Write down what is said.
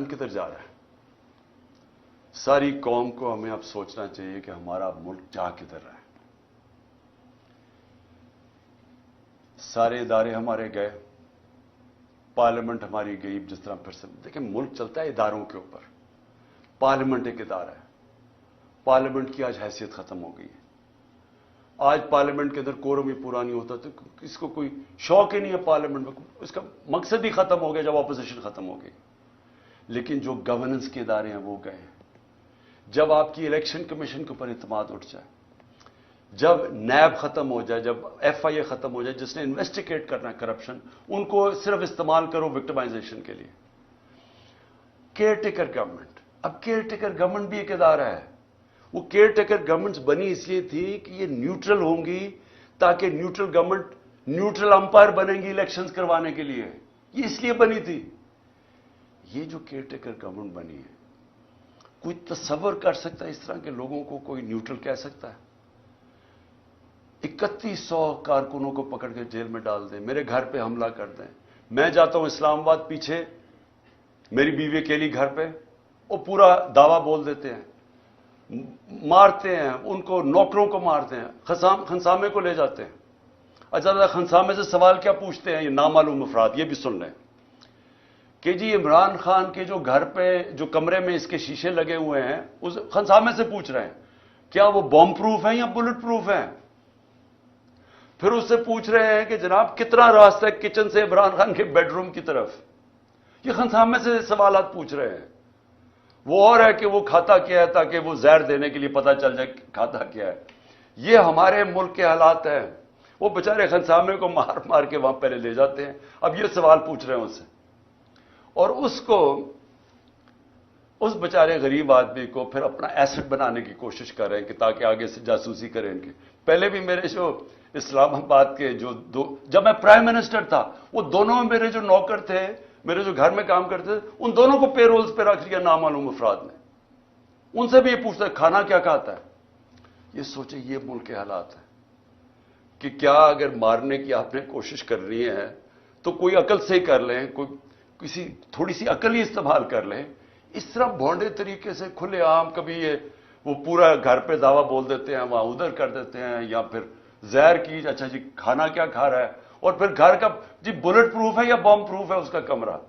किधर जा रहा है? सारी कौम को हमें अब सोचना चाहिए कि हमारा मुल्क जा किधर रहा है। सारे इदारे हमारे गए, पार्लियामेंट हमारी गई, जिस तरह फिर से देखिए मुल्क चलता है इदारों के ऊपर। पार्लियामेंट एक इदारा है, पार्लियामेंट की आज हैसियत खत्म हो गई है। आज पार्लियामेंट के अंदर कोरम ही पूरा नहीं होता तो इसको कोई शौक ही नहीं है पार्लियामेंट में, इसका मकसद ही खत्म हो गया जब ऑपोजिशन खत्म हो गई। लेकिन जो गवर्नेंस के इदारे हैं वो गए हैं। जब आपकी इलेक्शन कमीशन के ऊपर इत्मीनान उठ जाए, जब नैब खत्म हो जाए, जब FIA खत्म हो जाए, जिसने इन्वेस्टिगेट करना है करप्शन, उनको सिर्फ इस्तेमाल करो विक्टिमाइजेशन के लिए। केयर टेकर गवर्नमेंट, अब केयर टेकर गवर्नमेंट भी एक इदारा है। वो केयर टेकर गवर्नमेंट्स बनी इसलिए थी कि ये न्यूट्रल होंगी, ताकि न्यूट्रल गवर्नमेंट न्यूट्रल अंपायर बनेंगी इलेक्शंस करवाने के लिए, ये इसलिए बनी थी। ये जो केयर टेकर गवर्नमेंट बनी है, कोई तसव्वुर कर सकता है इस तरह के लोगों को कोई न्यूट्रल कह सकता है? 3100 कारकुनों को पकड़ के जेल में डाल दें, मेरे घर पे हमला कर दें। मैं जाता हूं इस्लामाबाद, पीछे मेरी बीवी अकेली घर पे, वो पूरा दावा बोल देते हैं, मारते हैं उनको, नौकरों को मारते हैं, खंसामे को ले जाते हैं। अच्छा, खंसामे से सवाल क्या पूछते हैं ये नामालूम अफराद, ये भी सुन लें कि जी इमरान खान के जो घर पे, जो कमरे में इसके शीशे लगे हुए हैं, उस खंसामे से पूछ रहे हैं क्या वो बॉम्ब प्रूफ है या बुलेट प्रूफ है। फिर उससे पूछ रहे हैं कि जनाब कितना रास्ता है किचन से इमरान खान के बेडरूम की तरफ। ये खंसामे से सवालात पूछ रहे हैं। वो और है कि वो खाता क्या है, ताकि वो जहर देने के लिए पता चल जाए खाता क्या है। ये हमारे मुल्क के हालात हैं। वो बेचारे खंसामे को मार मार के वहां पहले ले जाते हैं, अब ये सवाल पूछ रहे हैं उससे, और उसको, उस बेचारे गरीब आदमी को फिर अपना एसेट बनाने की कोशिश कर रहे हैं कि ताकि आगे से जासूसी करें इनकी। पहले भी मेरे जो इस्लामाबाद के जो जब मैं प्राइम मिनिस्टर था, वो दोनों मेरे जो नौकर थे, मेरे जो घर में काम करते थे, उन दोनों को पेरोल्स पे रख लिया नामालूम अफराद ने। उनसे भी ये पूछता है खाना क्या खाता है। ये सोचे ये मुल्क के हालात है कि क्या अगर मारने की आपने कोशिश कर रही है तो कोई अकल से ही कर लें, कोई किसी थोड़ी सी अकल ही इस्तेमाल कर लें। इस तरह भोंडे तरीके से खुले आम, कभी ये वो पूरा घर पे दावा बोल देते हैं, वहां उधर कर देते हैं, या फिर जहर की, अच्छा जी खाना क्या खा रहा है, और फिर घर का जी बुलेट प्रूफ है या बॉम्ब प्रूफ है उसका कमरा।